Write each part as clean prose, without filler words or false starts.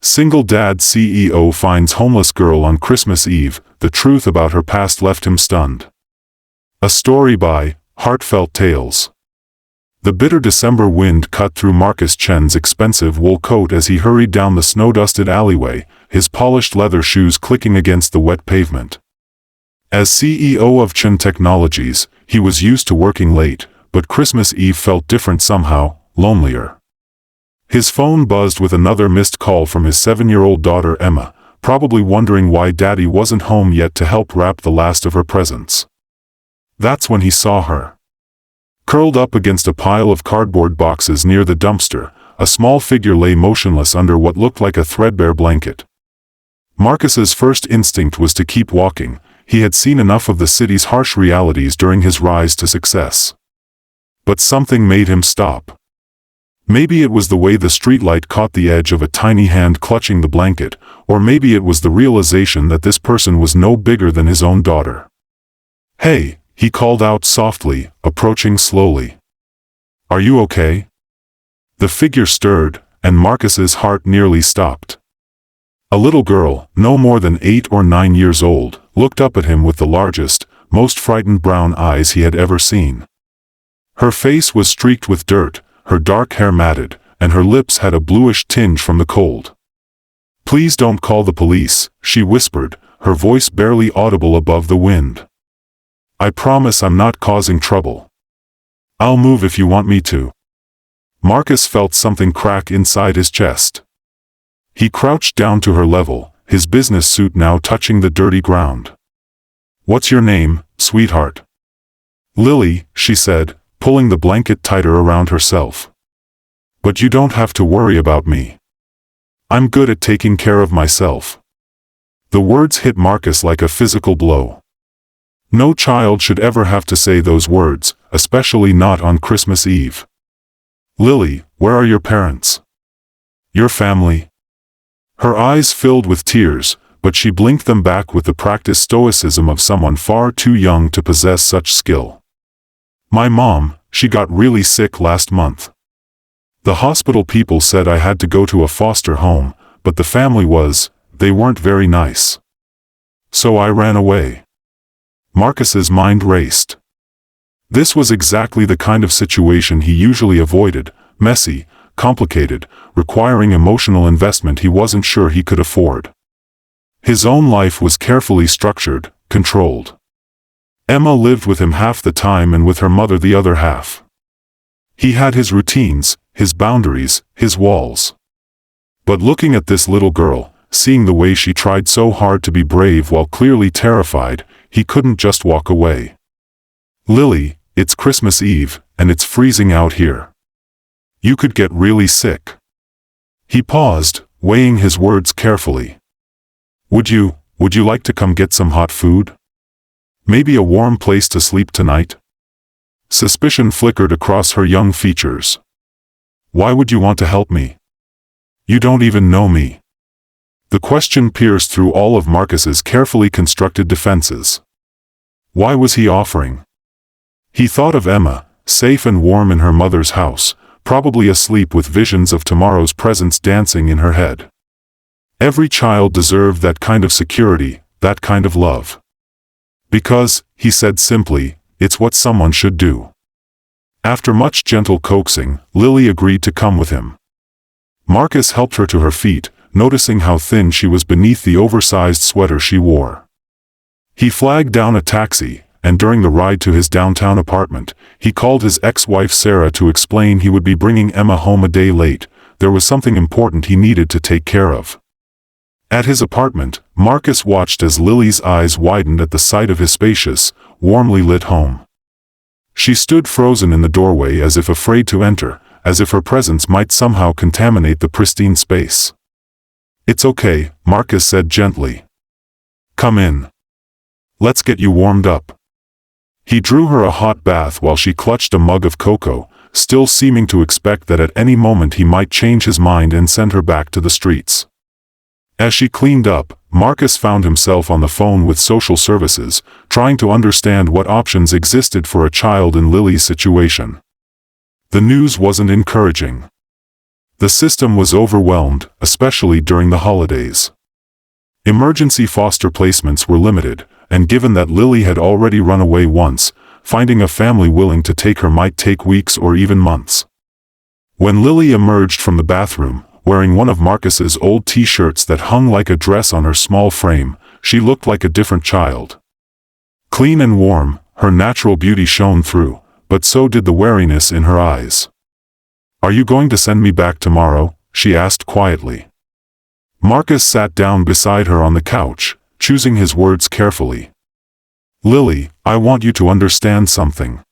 Single dad CEO finds homeless girl on Christmas Eve. The truth about her past left him stunned. A story by Heartfelt Tales. The bitter December wind cut through Marcus Chen's expensive wool coat as he hurried down the snow-dusted alleyway, his polished leather shoes clicking against the wet pavement. As CEO of Chen Technologies, he was used to working late, but Christmas Eve felt different somehow, lonelier. His phone buzzed with another missed call from his 7-year-old daughter Emma, probably wondering why Daddy wasn't home yet to help wrap the last of her presents. That's when he saw her. Curled up against a pile of cardboard boxes near the dumpster, a small figure lay motionless under what looked like a threadbare blanket. Marcus's first instinct was to keep walking. He had seen enough of the city's harsh realities during his rise to success. But something made him stop. Maybe it was the way the streetlight caught the edge of a tiny hand clutching the blanket, or maybe it was the realization that this person was no bigger than his own daughter. "Hey," he called out softly, approaching slowly. "Are you okay?" The figure stirred, and Marcus's heart nearly stopped. A little girl, no more than 8 or 9 years old, looked up at him with the largest, most frightened brown eyes he had ever seen. Her face was streaked with dirt, her dark hair matted, and her lips had a bluish tinge from the cold. "Please don't call the police," she whispered, her voice barely audible above the wind. "I promise I'm not causing trouble. I'll move if you want me to." Marcus felt something crack inside his chest. He crouched down to her level, his business suit now touching the dirty ground. "What's your name, sweetheart?" "Lily," she said, pulling the blanket tighter around herself. "But you don't have to worry about me. I'm good at taking care of myself." The words hit Marcus like a physical blow. No child should ever have to say those words, especially not on Christmas Eve. "Lily, where are your parents? Your family?" Her eyes filled with tears, but she blinked them back with the practiced stoicism of someone far too young to possess such skill. "My mom, she got really sick last month. The hospital people said I had to go to a foster home, but the family they weren't very nice. So I ran away." Marcus's mind raced. This was exactly the kind of situation he usually avoided, messy, complicated, requiring emotional investment he wasn't sure he could afford. His own life was carefully structured, controlled. Emma lived with him half the time and with her mother the other half. He had his routines, his boundaries, his walls. But looking at this little girl, seeing the way she tried so hard to be brave while clearly terrified, he couldn't just walk away. "Lily, it's Christmas Eve, and it's freezing out here. You could get really sick." He paused, weighing his words carefully. Would you like to come get some hot food? Maybe a warm place to sleep tonight?" Suspicion flickered across her young features. "Why would you want to help me? You don't even know me." The question pierced through all of Marcus's carefully constructed defenses. Why was he offering? He thought of Emma, safe and warm in her mother's house, probably asleep with visions of tomorrow's presents dancing in her head. Every child deserved that kind of security, that kind of love. "Because," he said simply, "it's what someone should do." After much gentle coaxing, Lily agreed to come with him. Marcus helped her to her feet, noticing how thin she was beneath the oversized sweater she wore. He flagged down a taxi, and during the ride to his downtown apartment, he called his ex-wife Sarah to explain he would be bringing Emma home a day late. There was something important he needed to take care of. At his apartment, Marcus watched as Lily's eyes widened at the sight of his spacious, warmly lit home. She stood frozen in the doorway as if afraid to enter, as if her presence might somehow contaminate the pristine space. "It's okay," Marcus said gently. "Come in. Let's get you warmed up." He drew her a hot bath while she clutched a mug of cocoa, still seeming to expect that at any moment he might change his mind and send her back to the streets. As she cleaned up, Marcus found himself on the phone with social services, trying to understand what options existed for a child in Lily's situation. The news wasn't encouraging. The system was overwhelmed, especially during the holidays. Emergency foster placements were limited, and given that Lily had already run away once, finding a family willing to take her might take weeks or even months. When Lily emerged from the bathroom, wearing one of Marcus's old t-shirts that hung like a dress on her small frame, she looked like a different child. Clean and warm, her natural beauty shone through, but so did the wariness in her eyes. "Are you going to send me back tomorrow?" she asked quietly. Marcus sat down beside her on the couch, choosing his words carefully. "Lily, I want you to understand something.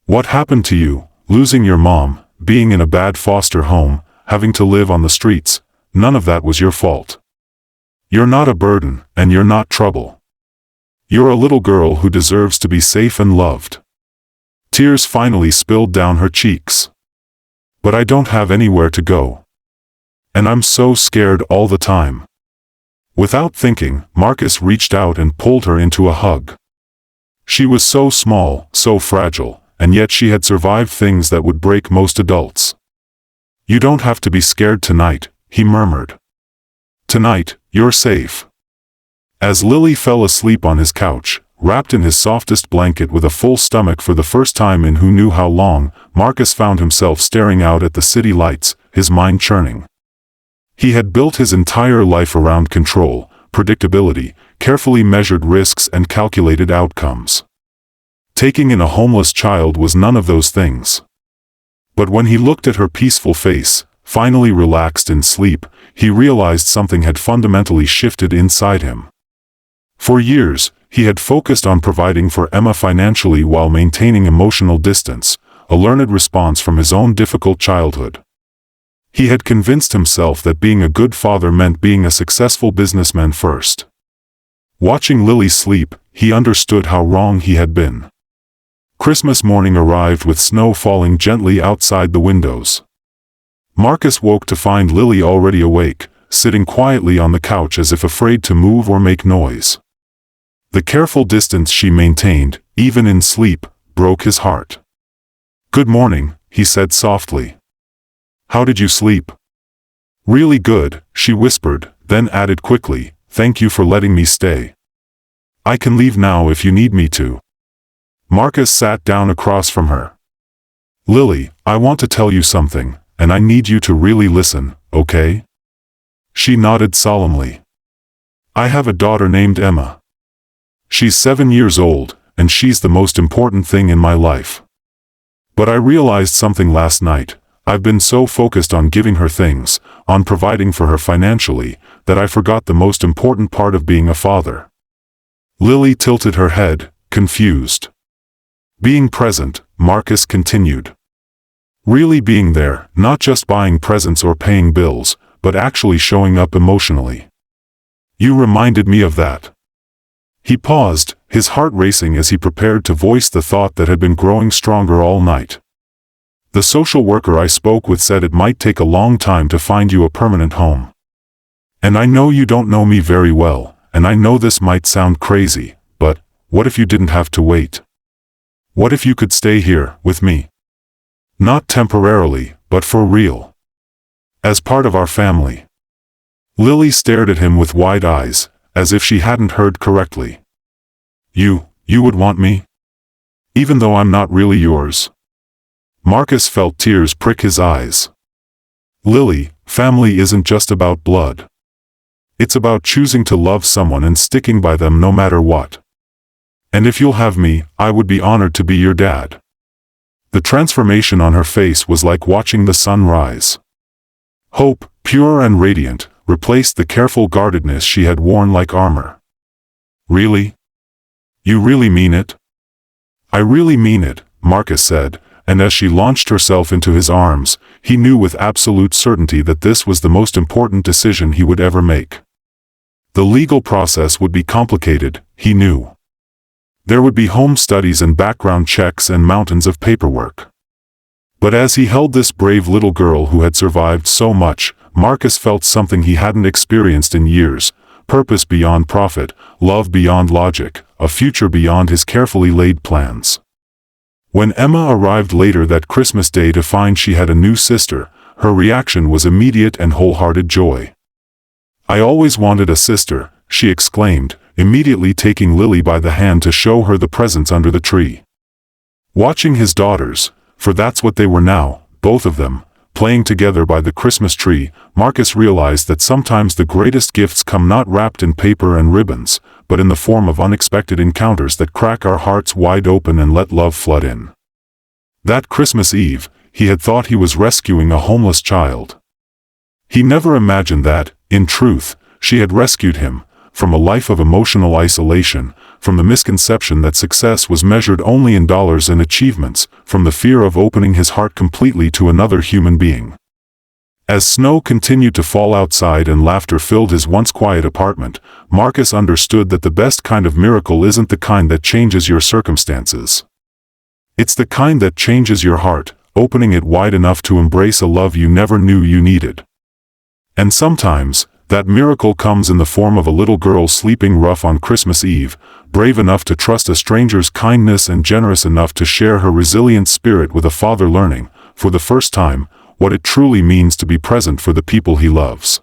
What happened to you, losing your mom, being in a bad foster home, having to live on the streets, none of that was your fault. You're not a burden, and you're not trouble. You're a little girl who deserves to be safe and loved." Tears finally spilled down her cheeks. "But I don't have anywhere to go. And I'm so scared all the time." Without thinking, Marcus reached out and pulled her into a hug. She was so small, so fragile, and yet she had survived things that would break most adults. "You don't have to be scared tonight," he murmured. "Tonight, you're safe." As Lily fell asleep on his couch, wrapped in his softest blanket with a full stomach for the first time in who knew how long, Marcus found himself staring out at the city lights, his mind churning. He had built his entire life around control, predictability, carefully measured risks and calculated outcomes. Taking in a homeless child was none of those things. But when he looked at her peaceful face, finally relaxed in sleep, he realized something had fundamentally shifted inside him. For years, he had focused on providing for Emma financially while maintaining emotional distance, a learned response from his own difficult childhood. He had convinced himself that being a good father meant being a successful businessman first. Watching Lily sleep, he understood how wrong he had been. Christmas morning arrived with snow falling gently outside the windows. Marcus woke to find Lily already awake, sitting quietly on the couch as if afraid to move or make noise. The careful distance she maintained, even in sleep, broke his heart. "Good morning," he said softly. "How did you sleep?" "Really good," she whispered, then added quickly, "Thank you for letting me stay. I can leave now if you need me to." Marcus sat down across from her. "Lily, I want to tell you something, and I need you to really listen, okay?" She nodded solemnly. "I have a daughter named Emma. She's 7 years old, and she's the most important thing in my life. But I realized something last night. I've been so focused on giving her things, on providing for her financially, that I forgot the most important part of being a father." Lily tilted her head, confused. "Being present," Marcus continued. "Really being there, not just buying presents or paying bills, but actually showing up emotionally. You reminded me of that." He paused, his heart racing as he prepared to voice the thought that had been growing stronger all night. "The social worker I spoke with said it might take a long time to find you a permanent home. And I know you don't know me very well, and I know this might sound crazy, but what if you didn't have to wait? What if you could stay here, with me? Not temporarily, but for real. As part of our family." Lily stared at him with wide eyes, as if she hadn't heard correctly. You would want me? Even though I'm not really yours?" Marcus felt tears prick his eyes. "Lily, family isn't just about blood. It's about choosing to love someone and sticking by them no matter what. And if you'll have me, I would be honored to be your dad." The transformation on her face was like watching the sun rise. Hope, pure and radiant, replaced the careful guardedness she had worn like armor. "Really? You really mean it?" "I really mean it," Marcus said, and as she launched herself into his arms, he knew with absolute certainty that this was the most important decision he would ever make. The legal process would be complicated, he knew. There would be home studies and background checks and mountains of paperwork. But as he held this brave little girl who had survived so much, Marcus felt something he hadn't experienced in years: purpose beyond profit, love beyond logic, a future beyond his carefully laid plans. When Emma arrived later that Christmas day to find she had a new sister, her reaction was immediate and wholehearted joy. "I always wanted a sister," she exclaimed, immediately taking Lily by the hand to show her the presents under the tree. Watching his daughters, for that's what they were now, both of them, playing together by the Christmas tree, Marcus realized that sometimes the greatest gifts come not wrapped in paper and ribbons, but in the form of unexpected encounters that crack our hearts wide open and let love flood in. That Christmas Eve, he had thought he was rescuing a homeless child. He never imagined that, in truth, she had rescued him, from a life of emotional isolation, from the misconception that success was measured only in dollars and achievements, from the fear of opening his heart completely to another human being. As snow continued to fall outside and laughter filled his once quiet apartment, Marcus understood that the best kind of miracle isn't the kind that changes your circumstances. It's the kind that changes your heart, opening it wide enough to embrace a love you never knew you needed. And sometimes, that miracle comes in the form of a little girl sleeping rough on Christmas Eve, brave enough to trust a stranger's kindness and generous enough to share her resilient spirit with a father learning, for the first time, what it truly means to be present for the people he loves.